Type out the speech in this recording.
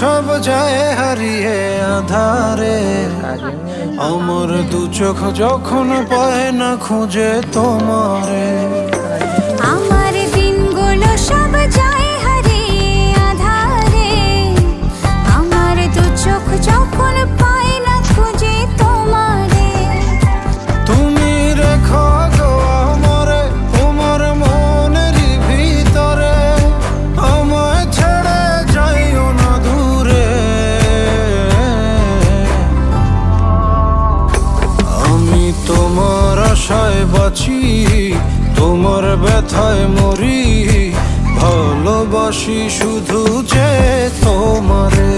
সব যায় হারিয়ে আধারে। আমার দু চোখ যখন পায় না খুঁজে তোমারে। আমার দিনগুলো সব যায় হারিয়ে আঁধারে। আমার দু চোখ যখন পায় না খুঁজে তোমারে। তুমি রেখো গো আমারে তোমার মনেরই ভিতরে, আমায় ছেড়ে যাইও না দূরে। আমি তোমার আশায় বাঁচি, তোমার ব্যথায় মরি, ভালোবাসি শুধু যে তোমারে।